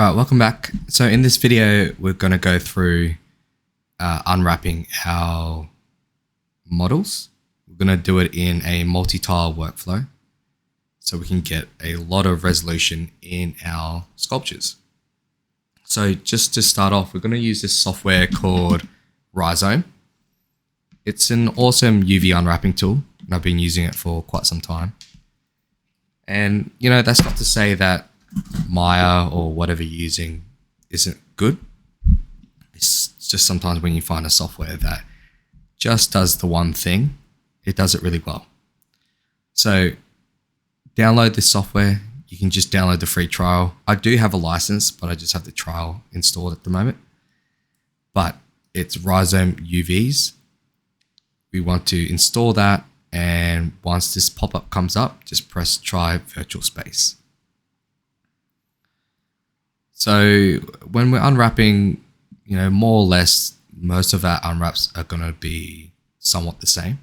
Alright, welcome back. So in this video, we're going to go through unwrapping our models. We're going to do it in a multi-tile workflow so we can get a lot of resolution in our sculptures. So just to start off, we're going to use this software called Rizom. It's an awesome UV unwrapping tool, and I've been using it for quite some time. And, you know, that's not to say that Maya or whatever you're using isn't good. It's just sometimes when you find a software that just does the one thing, it does it really well. So download this software. You can just download the free trial. I do have a license, but I just have the trial installed at the moment. But it's RizomUVs. We want to install that, and once this pop-up comes up, just press try virtual space. So when we're unwrapping, you know, more or less, most of our unwraps are going to be somewhat the same.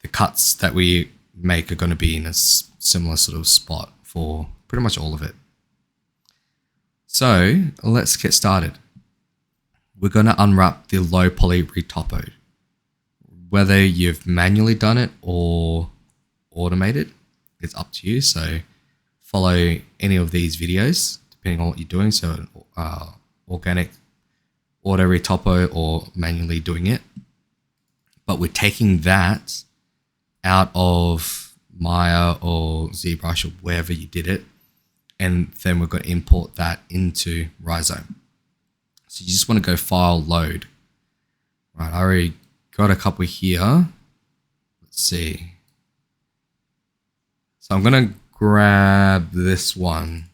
The cuts that we make are going to be in a similar sort of spot for pretty much all of it. So let's get started. We're going to unwrap the low poly retopoed. Whether you've manually done it or automated, it's up to you. So follow any of these videos, depending on what you're doing. So organic, auto retopo, or manually doing it. But we're taking that out of Maya or ZBrush or wherever you did it. And then we're going to import that into Rizom. So you just want to go file load. Right, I already got a couple here. Let's see. So I'm going to grab this one.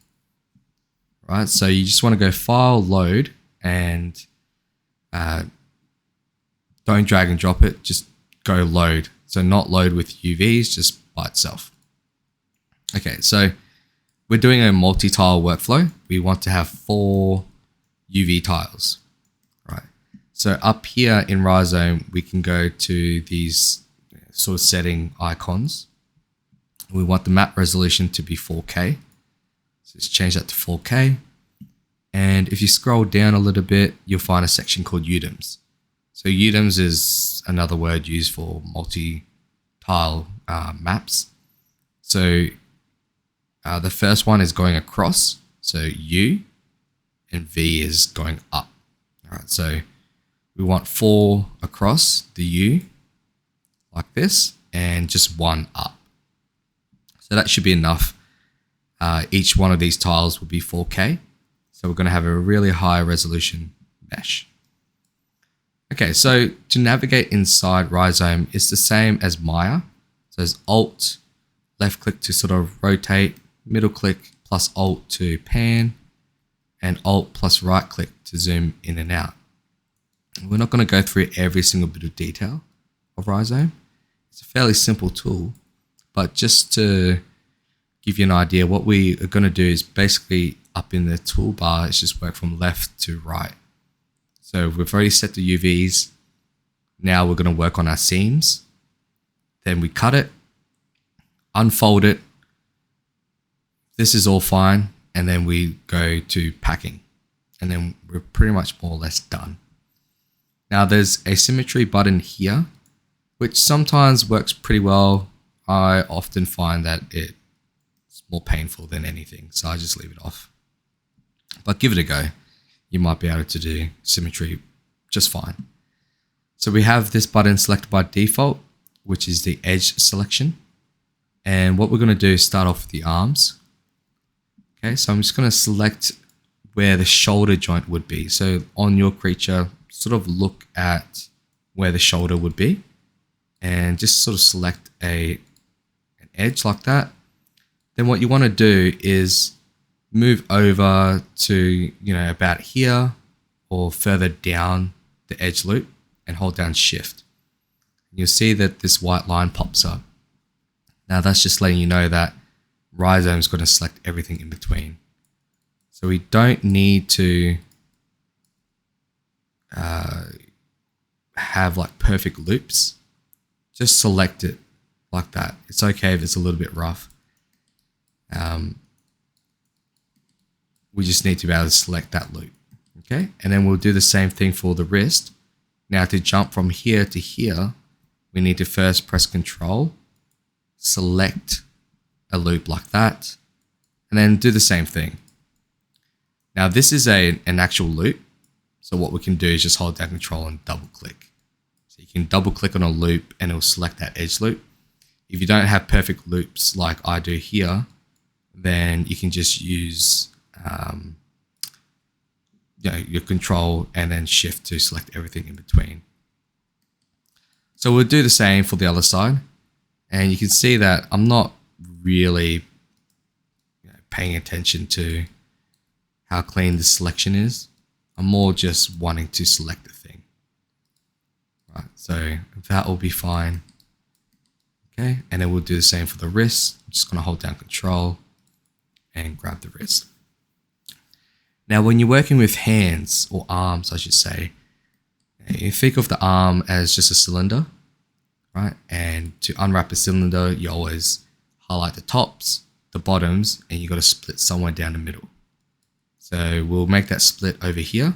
Right, so you just want to go file load and don't drag and drop it, just go load. So not load with UVs, just by itself. Okay, so we're doing a multi-tile workflow. We want to have 4 UV tiles, right? So up here in Rizom, we can go to these sort of setting icons. We want the map resolution to be 4K. So let's change that to 4K. And if you scroll down a little bit, you'll find a section called UDIMs. So UDIMs is another word used for multi-tile maps. So the first one is going across. So U, and V is going up. All right, so we want 4 across the U like this, and just 1 up. So that should be enough. Each one of these tiles will be 4K. So we're going to have a really high resolution mesh. Okay, so to navigate inside Rizom, it's the same as Maya. So it's Alt, left click to sort of rotate, middle click plus Alt to pan, and Alt plus right click to zoom in and out. We're not going to go through every single bit of detail of Rizom. It's a fairly simple tool, but just to give you an idea, what we are going to do is basically up in the toolbar, it's just work from left to right. So we've already set the UVs. Now we're going to work on our seams. Then we cut it, unfold it. This is all fine. And then we go to packing. And then we're pretty much more or less done. Now there's a symmetry button here, which sometimes works pretty well. I often find that it's more painful than anything, so I just leave it off. But give it a go. You might be able to do symmetry just fine. So we have this button selected by default, which is the edge selection. And what we're going to do is start off with the arms. Okay, so I'm just going to select where the shoulder joint would be. So on your creature, sort of look at where the shoulder would be and just sort of select an edge like that. Then what you want to do is move over to, you know, about here or further down the edge loop and hold down shift. You'll see that this white line pops up. Now that's just letting you know that Rizom is going to select everything in between. So we don't need to have like perfect loops. Just select it like that. It's okay if it's a little bit rough. we just need to be able to select that loop. Okay, and then we'll do the same thing for the wrist. Now to jump from here to here, we need to first press Control, select a loop like that, and then do the same thing. Now this is an actual loop. So what we can do is just hold down Control and double click. So you can double click on a loop and it'll select that edge loop. If you don't have perfect loops like I do here, then you can just use your Control and then Shift to select everything in between. So we'll do the same for the other side. And you can see that I'm not really paying attention to how clean the selection is. I'm more just wanting to select the thing. Right, so that will be fine. Okay, and then we'll do the same for the wrist. I'm just going to hold down Control and grab the wrist. Now, when you're working with hands or arms, I should say, you think of the arm as just a cylinder, right? And to unwrap a cylinder, you always highlight the tops, the bottoms, and you got to split somewhere down the middle. So we'll make that split over here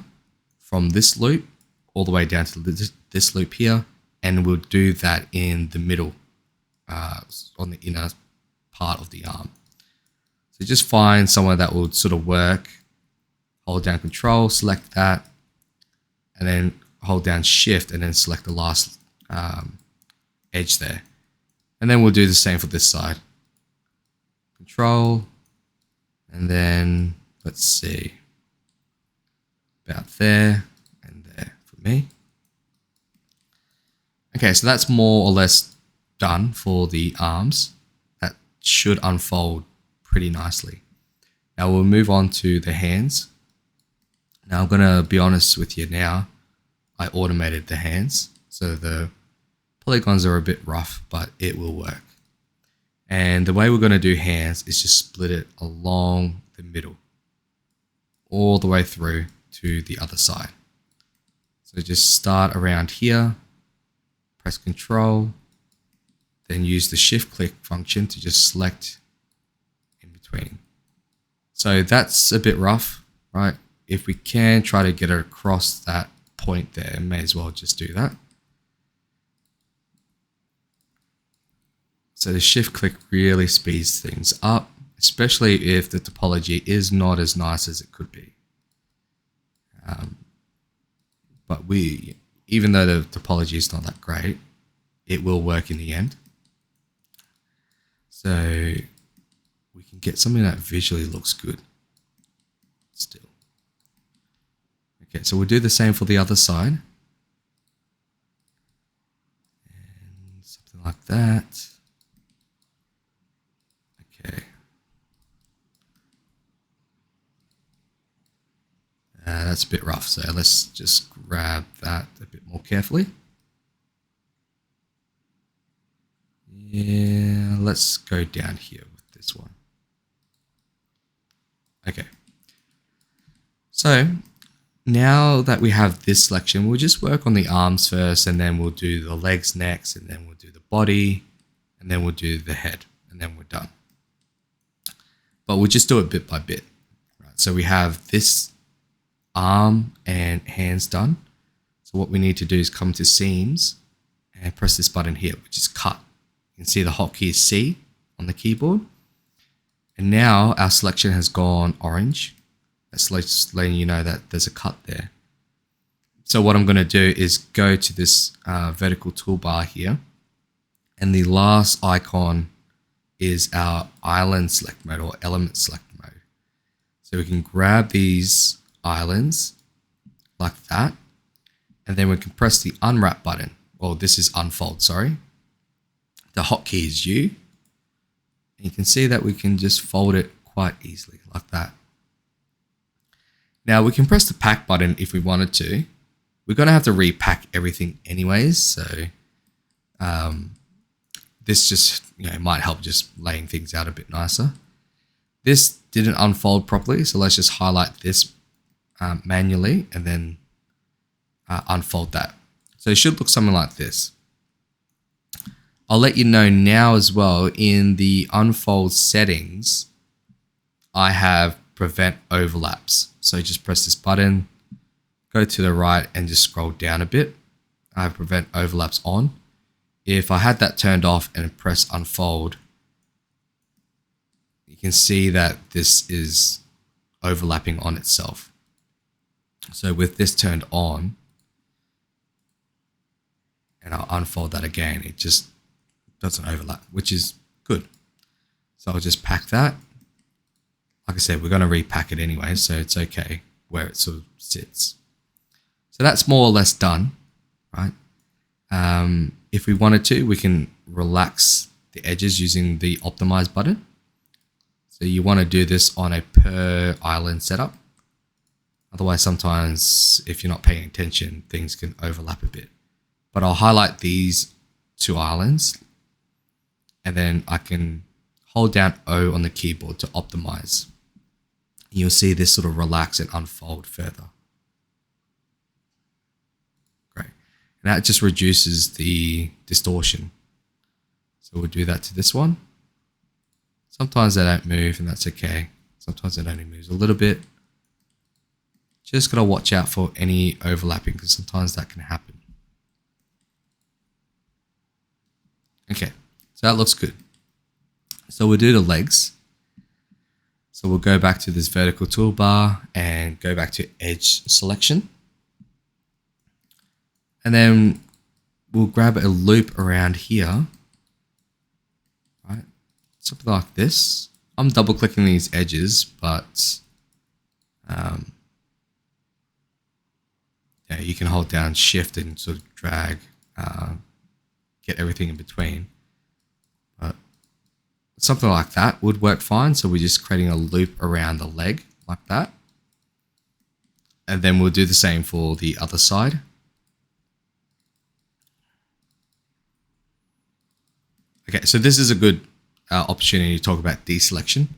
from this loop all the way down to this loop here, and we'll do that in the middle, on the inner part of the arm. So just find somewhere that will sort of work. Hold down Control, select that, and then hold down Shift and then select the last edge there. And then we'll do the same for this side. Control, and then let's see, about there and there for me. Okay, so that's more or less done for the arms. That should unfold pretty nicely. Now we'll move on to the hands. Now I'm going to be honest with you now. I automated the hands, so the polygons are a bit rough, but it will work. And the way we're going to do hands is just split it along the middle, all the way through to the other side. So just start around here, press Control, then use the Shift click function to just select in between. So that's a bit rough, right? If we can try to get it across that point there, may as well just do that. So the Shift click really speeds things up, especially if the topology is not as nice as it could be. But even though the topology is not that great, it will work in the end. So we can get something that visually looks good still. Okay, so we'll do the same for the other side. And something like that. Okay. That's a bit rough, so let's just grab that a bit more carefully. Yeah, let's go down here with this one. Okay. So now that we have this selection, we'll just work on the arms first, and then we'll do the legs next, and then we'll do the body, and then we'll do the head, and then we're done. But we'll just do it bit by bit. Right? So we have this arm and hands done. So what we need to do is come to seams and press this button here, which is cut. You can see the hotkey is C on the keyboard. And now our selection has gone orange. That's just letting you know that there's a cut there. So what I'm going to do is go to this vertical toolbar here. And the last icon is our island select mode or element select mode. So we can grab these islands like that. And then we can press the unwrap button. Or this is unfold, sorry. The hotkey is U. And you can see that we can just fold it quite easily like that. Now we can press the pack button if we wanted to. We're going to have to repack everything anyways. So this just might help just laying things out a bit nicer. This didn't unfold properly. So let's just highlight this manually and then unfold that. So it should look something like this. I'll let you know now as well, in the unfold settings, I have prevent overlaps. So just press this button, go to the right and just scroll down a bit. I have prevent overlaps on. If I had that turned off and press unfold, you can see that this is overlapping on itself. So with this turned on, and I'll unfold that again, it just doesn't overlap, which is good. So I'll just pack that. Like I said, we're going to repack it anyway, so it's okay where it sort of sits. So that's more or less done, right? If we wanted to, we can relax the edges using the optimize button. So you want to do this on a per island setup. Otherwise, sometimes if you're not paying attention, things can overlap a bit. But I'll highlight these 2 islands, and then I can hold down O on the keyboard to optimize. You'll see this sort of relax and unfold further. Great. And that just reduces the distortion. So we'll do that to this one. Sometimes they don't move, and that's okay. Sometimes it only moves a little bit. Just gotta watch out for any overlapping, because sometimes that can happen. Okay, so that looks good. So we'll do the legs. So we'll go back to this vertical toolbar and go back to edge selection. And then we'll grab a loop around here, right? Something like this. I'm double clicking these edges, but yeah, you can hold down shift and sort of drag, get everything in between. But something like that would work fine. So we're just creating a loop around the leg like that. And then we'll do the same for the other side. Okay, so this is a good opportunity to talk about deselection.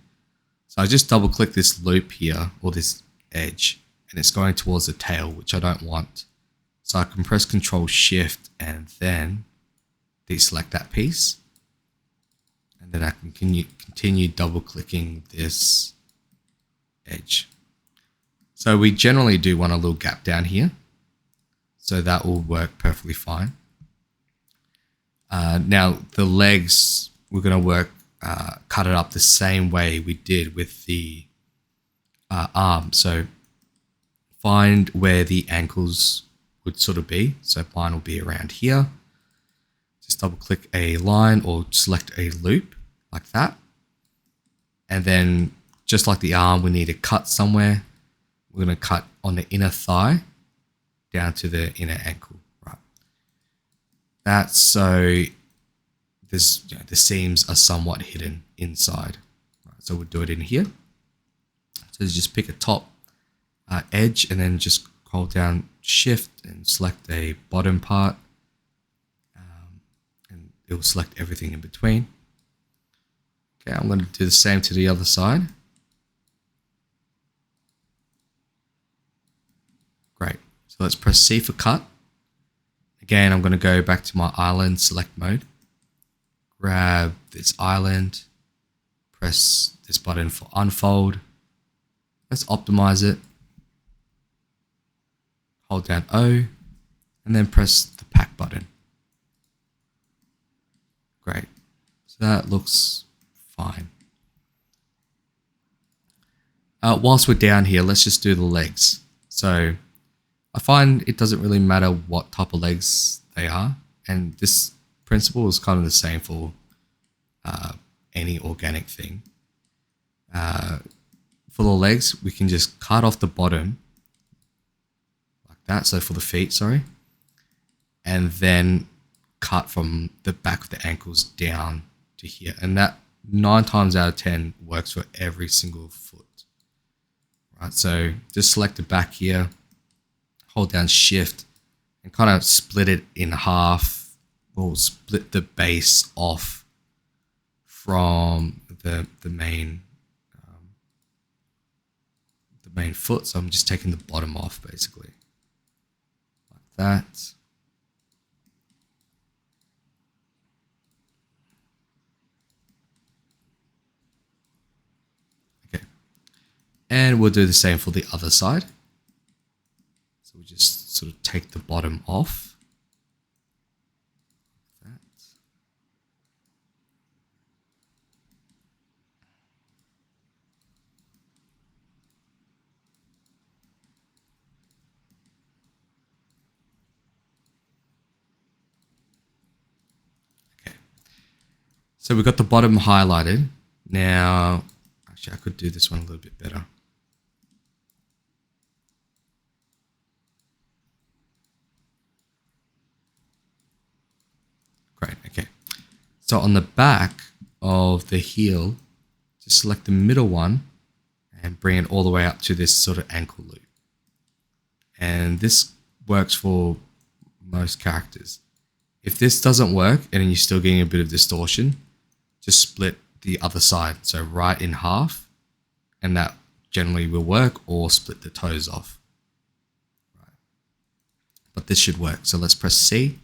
So I just double click this loop here, or this edge, and it's going towards the tail, which I don't want. So I can press Control Shift and then deselect that piece. And then I can continue double clicking this edge. So we generally do want a little gap down here. So that will work perfectly fine. Now the legs, we're going to work, cut it up the same way we did with the arm. So find where the ankles would sort of be. So mine will be around here. Just double click a line or select a loop like that. And then just like the arm, we need to cut somewhere. We're going to cut on the inner thigh down to the inner ankle, right? That's so there's, the seams are somewhat hidden inside. Right? So we'll do it in here. So just pick a top edge and then just hold down shift and select a bottom part. And it will select everything in between. Okay, I'm going to do the same to the other side. Great. So let's press C for cut. Again, I'm going to go back to my island select mode. Grab this island. Press this button for unfold. Let's optimize it. Hold down O and then press the pack button. Great. So that looks fine. Whilst we're down here, let's just do the legs. So I find it doesn't really matter what type of legs they are. And this principle is kind of the same for any organic thing. For the legs, we can just cut off the bottom like that. So for the feet, sorry. And then cut from the back of the ankles down to here. And that 9 times out of 10 works for every single foot. Right, so just select the back here, hold down shift and kind of split it in half, or split the base off from the main foot. So I'm just taking the bottom off basically like that. And we'll do the same for the other side. So we just sort of take the bottom off. Like that. Okay. So we've got the bottom highlighted. Now, actually I could do this one a little bit better. Great, okay. So on the back of the heel, just select the middle one and bring it all the way up to this sort of ankle loop. And this works for most characters. If this doesn't work and you're still getting a bit of distortion, just split the other side. So right in half, and that generally will work, or split the toes off. Right. But this should work. So let's press C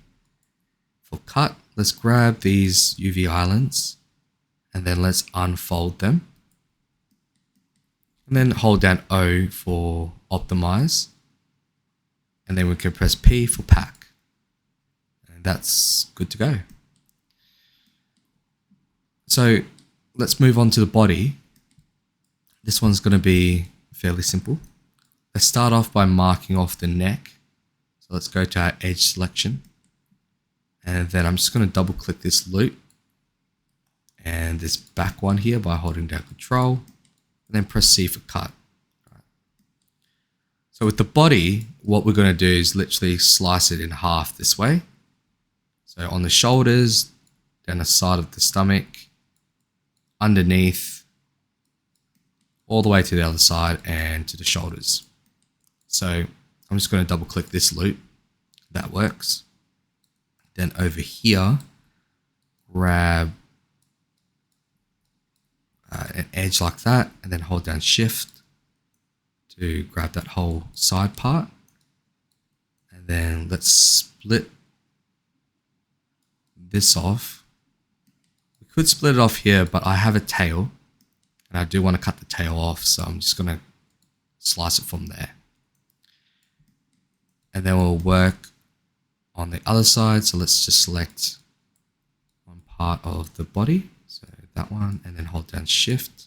for cut. Let's grab these UV islands and then let's unfold them. And then hold down O for optimize. And then we can press P for pack. And that's good to go. So let's move on to the body. This one's going to be fairly simple. Let's start off by marking off the neck. So let's go to our edge selection. And then I'm just going to double click this loop and this back one here by holding down Control, and then press C for cut. Right. So with the body, what we're going to do is literally slice it in half this way. So on the shoulders, down the side of the stomach, underneath, all the way to the other side and to the shoulders. So I'm just going to double click this loop. That works. Then over here, grab an edge like that, and then hold down Shift to grab that whole side part. And then let's split this off. We could split it off here, but I have a tail, and I do want to cut the tail off, so I'm just going to slice it from there. And then we'll work on the other side. So let's just select one part of the body. So that one, and then hold down Shift.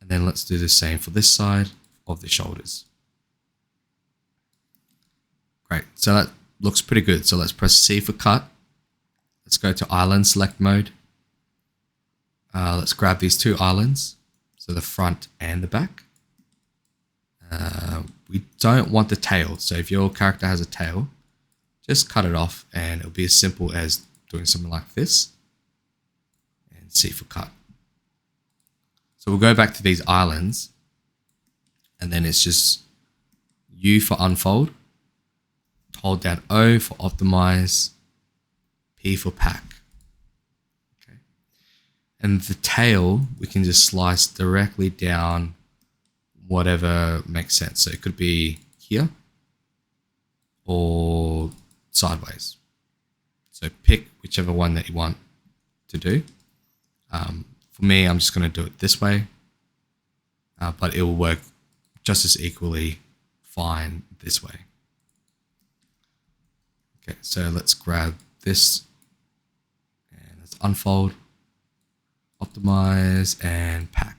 And then let's do the same for this side of the shoulders. Great. So that looks pretty good. So let's press C for cut. Let's go to island select mode. Let's grab these two islands. So the front and the back. We don't want the tail. So if your character has a tail, just cut it off, and it'll be as simple as doing something like this, and C for cut. So we'll go back to these islands, and then it's just U for unfold, hold down O for optimize, P for pack. Okay. And the tail, we can just slice directly down whatever makes sense. So it could be here or sideways. So pick whichever one that you want to do. For me, I'm just going to do it this way, but it will work just as equally fine this way. Okay, so let's grab this and let's unfold, optimize, and pack.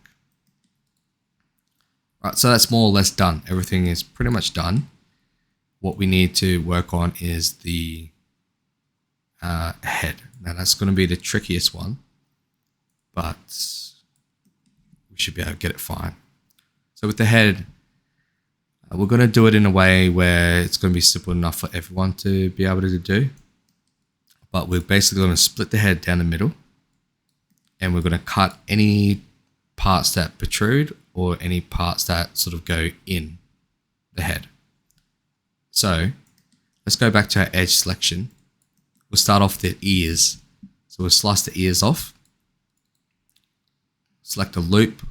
Right, so that's more or less done. Everything is pretty much done. What we need to work on is the head. Now that's going to be the trickiest one, but we should be able to get it fine. So with the head, we're going to do it in a way where it's going to be simple enough for everyone to be able to do. But we're basically going to split the head down the middle, and we're going to cut any parts that protrude or any parts that sort of go in the head. So let's go back to our edge selection. We'll start off the ears. So we'll slice the ears off. Select a loop.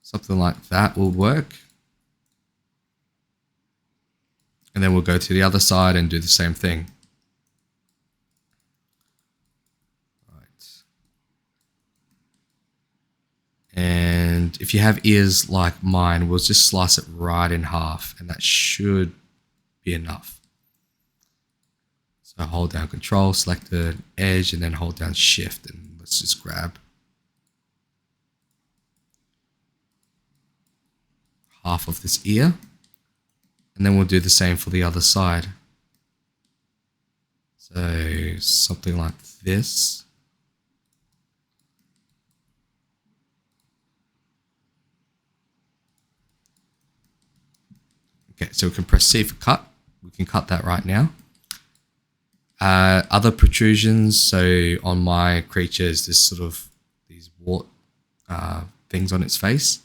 Something like that will work. And then we'll go to the other side and do the same thing. Right. And And if you have ears like mine, we'll just slice it right in half, and that should be enough. So hold down Control, select the edge, and then hold down Shift, and let's just grab half of this ear, and then we'll do the same for the other side. So something like this. Okay, so we can press C for cut. We can cut that right now. Other protrusions, so on my creatures, there's sort of these wart things on its face.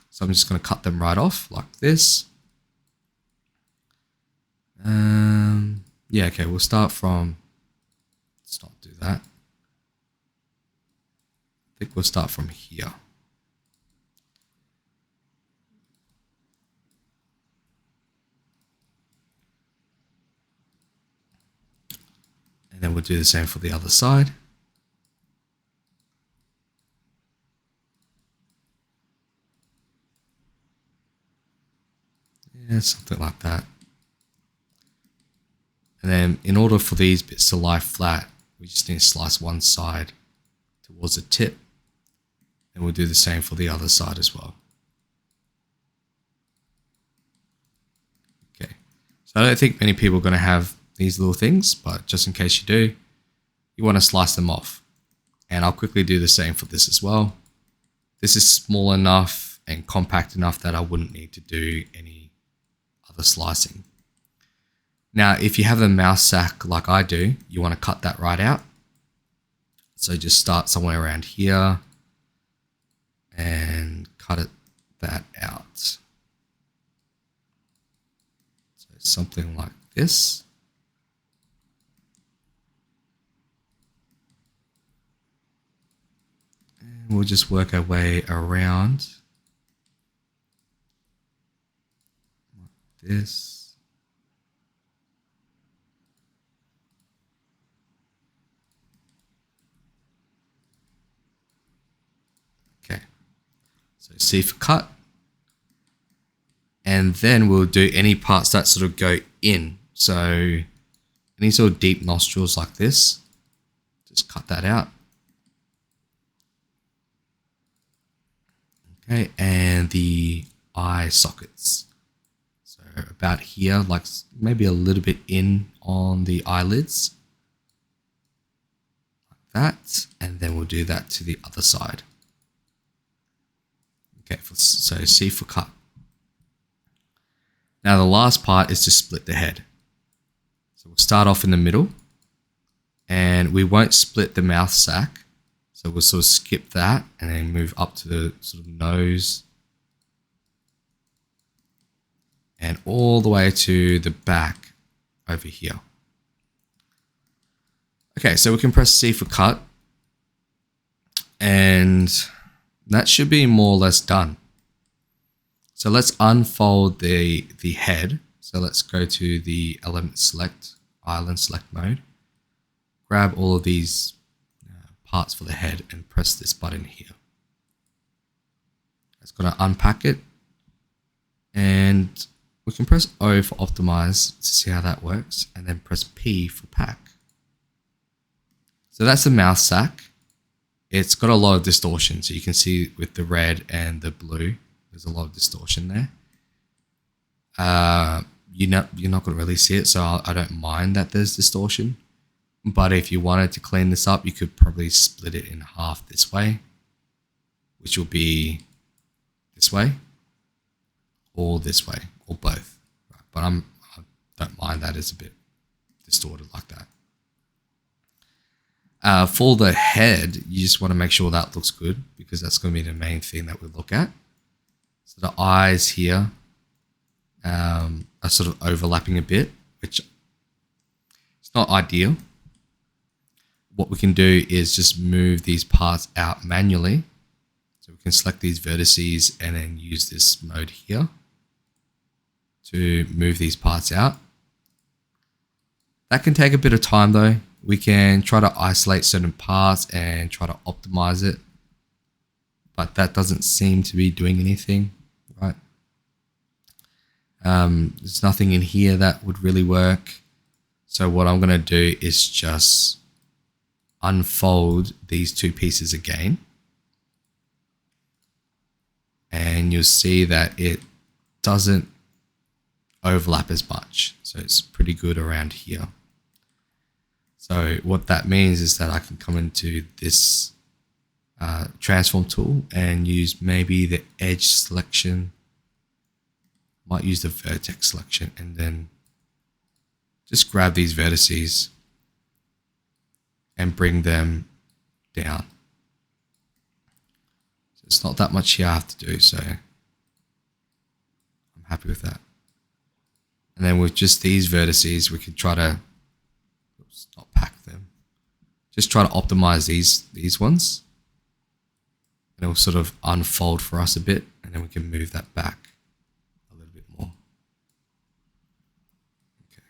So I'm just going to cut them right off like this. Yeah, okay, we'll start from, let's not do that. I think we'll start from here. And then we'll do the same for the other side. Yeah, something like that. And then in order for these bits to lie flat, we just need to slice one side towards the tip. And we'll do the same for the other side as well. Okay, so I don't think many people are going to have these little things, but just in case you do, you want to slice them off. And I'll quickly do the same for this as well. This is small enough and compact enough that I wouldn't need to do any other slicing. Now, if you have a mouse sack like I do, you want to cut that right out. So just start somewhere around here and cut that out. So something like this. And we'll just work our way around like this. Okay, so C for cut, and then we'll do any parts that sort of go in. So any sort of deep nostrils like this, just cut that out. Okay, and the eye sockets. So about here, like maybe a little bit in on the eyelids, like that, and then we'll do that to the other side. Okay, so C for cut. Now the last part is to split the head. So we'll start off in the middle, and we won't split the mouth sac. So we'll sort of skip that and then move up to the sort of nose and all the way to the back over here. Okay, so we can press C for cut, and that should be more or less done. So let's unfold the head. So let's go to the element select, island select mode. Grab all of these parts for the head and press this button here. It's going to unpack it, and we can press O for optimize to see how that works, and then press P for pack. So that's the mouth sac. It's got a lot of distortion, so you can see with the red and the blue, there's a lot of distortion there. You're not going to really see it, so I don't mind that there's distortion. But if you wanted to clean this up, you could probably split it in half this way, which will be this way, or this way, or both. Right? But I don't mind that it's a bit distorted like that. For the head, you just want to make sure that looks good, because that's going to be the main thing that we look at. So the eyes here are sort of overlapping a bit, which is not ideal. What we can do is just move these parts out manually. So we can select these vertices and then use this mode here to move these parts out. That can take a bit of time though. We can try to isolate certain parts and try to optimize it. but that doesn't seem to be doing anything, right? There's nothing in here that would really work. So what I'm going to do is just unfold these two pieces again. And you'll see that it doesn't overlap as much. So it's pretty good around here. So what that means is that I can come into this transform tool and use maybe the edge selection. Might use the vertex selection and then just grab these vertices and bring them down. So it's not that much here I have to do, so I'm happy with that. And then with just these vertices, we could try to, oops, not pack them. Just try to optimize these ones. And it will sort of unfold for us a bit, and then we can move that back a little bit more. Okay.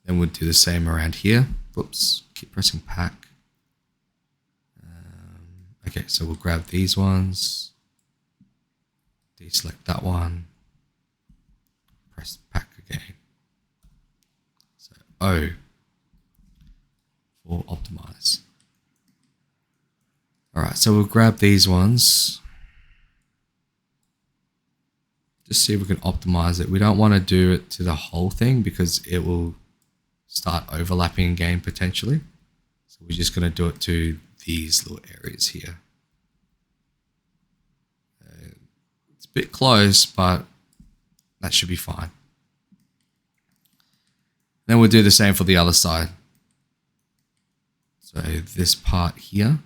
Then we'll do the same around here. Whoops, keep pressing pack. Okay, so we'll grab these ones, deselect that one, press pack again. So O for optimize. All right, so we'll grab these ones. Just see if we can optimize it. We don't want to do it to the whole thing because it will start overlapping again potentially. So we're just going to do it to these little areas here. It's a bit close, but that should be fine. Then we'll do the same for the other side. So this part here.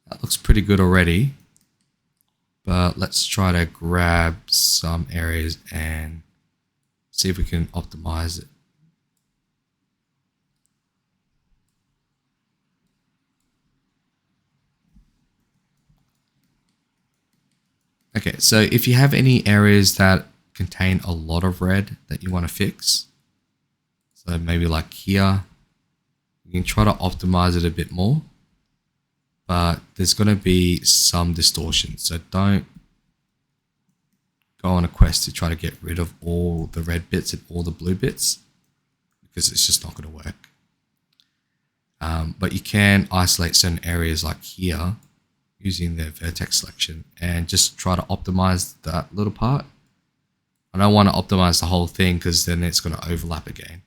That looks pretty good already, but let's try to grab some areas and see if we can optimize it. Okay, so if you have any areas that contain a lot of red that you want to fix, so maybe like here, you can try to optimize it a bit more. But there's going to be some distortion. So don't go on a quest to try to get rid of all the red bits and all the blue bits because it's just not going to work. But you can isolate certain areas like here using the vertex selection and just try to optimize that little part. I don't want to optimize the whole thing because then it's going to overlap again.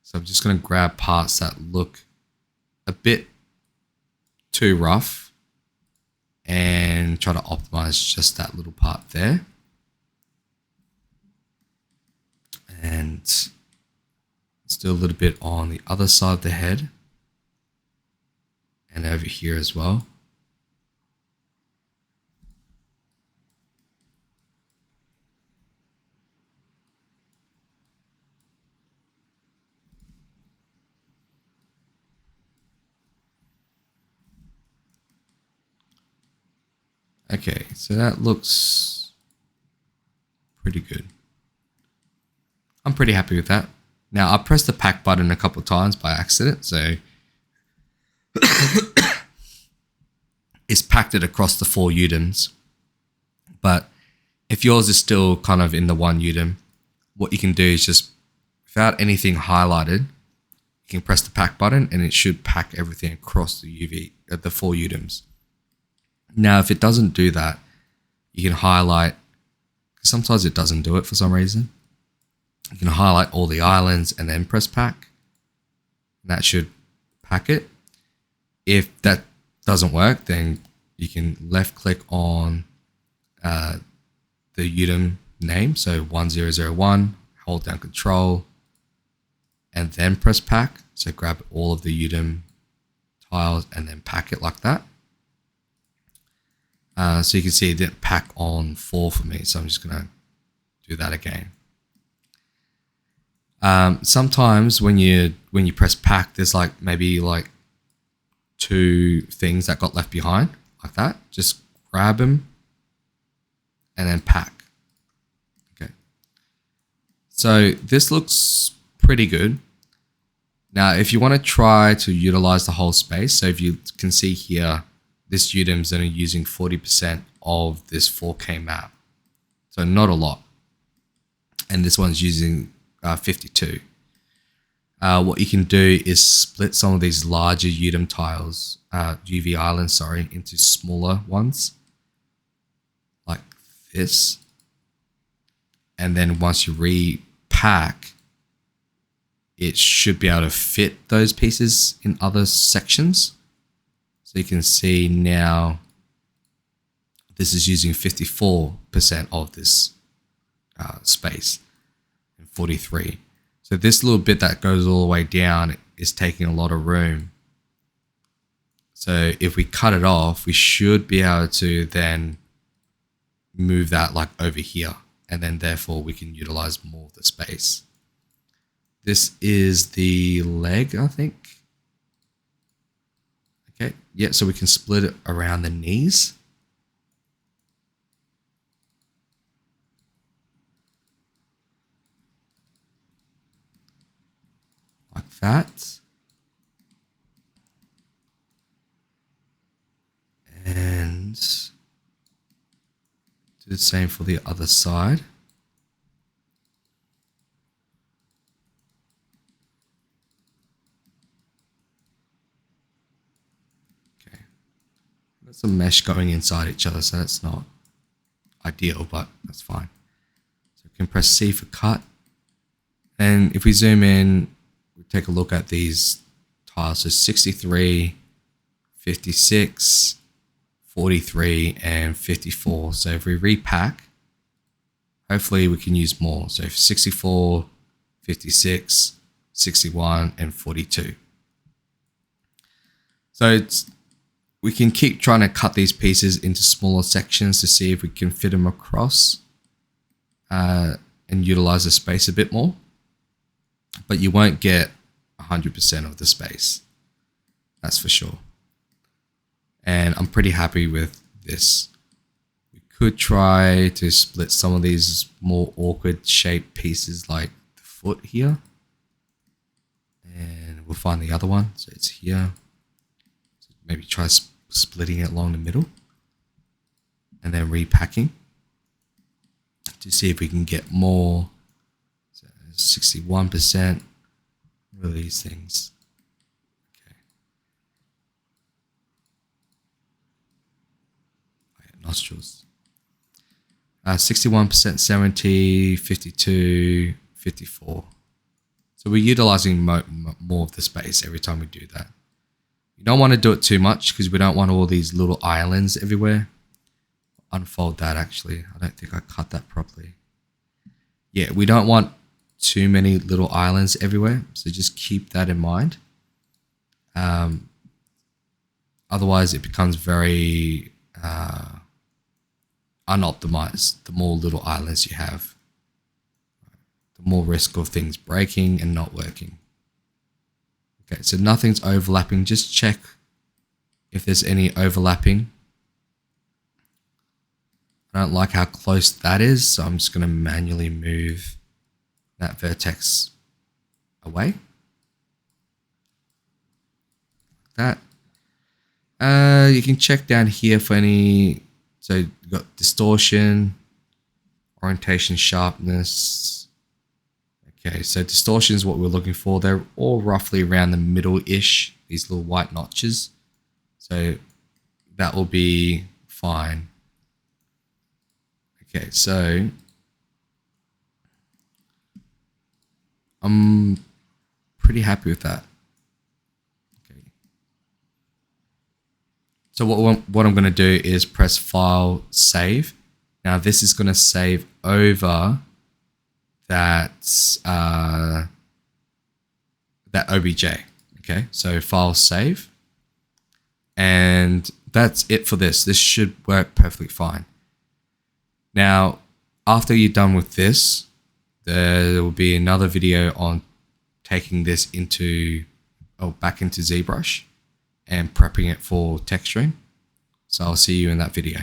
So I'm just going to grab parts that look a bit too rough and try to optimize just that little part there. And let's do a little bit on the other side of the head and over here as well. Okay, so that looks pretty good. I'm pretty happy with that. Now, I pressed the pack button a couple of times by accident, so it's packed it across the 4 UDIMs. But if yours is still kind of in the 1 UDIM, what you can do is just, without anything highlighted, you can press the pack button and it should pack everything across the UV at the 4 UDIMs. Now, if it doesn't do that, you can highlight, sometimes it doesn't do it for some reason. You can highlight all the islands and then press pack. That should pack it. If that doesn't work, then you can left click on the UDIM name. So 1001, hold down control and then press pack. So grab all of the UDIM tiles and then pack it like that. So you can see it didn't pack on 4 for me. So I'm just going to do that again. Sometimes when you press pack, there's like maybe like 2 things that got left behind like that. Just grab them and then pack. Okay. So this looks pretty good. Now, if you want to try to utilize the whole space, so if you can see here, this Udem's only using 40% of this 4K map. So not a lot. And this one's using 52. What you can do is split some of these larger Udem tiles, UV islands, sorry, into smaller ones like this. And then once you repack, it should be able to fit those pieces in other sections. So you can see now this is using 54% of this space and 43. So this little bit that goes all the way down is taking a lot of room. So if we cut it off, we should be able to then move that like over here, and then therefore we can utilize more of the space. This is the leg, I think. Okay, yeah, so we can split it around the knees. Like that. And do the same for the other side. Some mesh going inside each other, so that's not ideal, but that's fine. So we can press C for cut. And if we zoom in, we take a look at these tiles. So 63, 56, 43, and 54. So if we repack, hopefully we can use more. So 64, 56, 61, and 42. So we can keep trying to cut these pieces into smaller sections to see if we can fit them across and utilize the space a bit more. But you won't get 100% of the space. That's for sure. And I'm pretty happy with this. We could try to split some of these more awkward shaped pieces like the foot here. And we'll find the other one. So it's here. Maybe try splitting it along the middle and then repacking to see if we can get more. So 61%. What are these things? Okay. Nostrils. 61%, 70, 52, 54. So we're utilizing more of the space every time we do that. You don't want to do it too much because we don't want all these little islands everywhere. Unfold that actually. I don't think I cut that properly. Yeah, we don't want too many little islands everywhere. So just keep that in mind. Otherwise it becomes very unoptimized. The more little islands you have, the more risk of things breaking and not working. Okay, so nothing's overlapping. Just check if there's any overlapping. I don't like how close that is, so I'm just going to manually move that vertex away. Like that. You can check down here for any, so you've got distortion, orientation, sharpness. Okay, so distortion is what we're looking for. They're all roughly around the middle-ish, these little white notches. So that will be fine. Okay, so I'm pretty happy with that. Okay. So what I'm going to do is press File, Save. Now this is going to save over that OBJ. Okay, so File, Save, and that's it for this. This should work perfectly fine. Now, after you're done with this, there will be another video on taking this back into ZBrush and prepping it for texturing. So I'll see you in that video.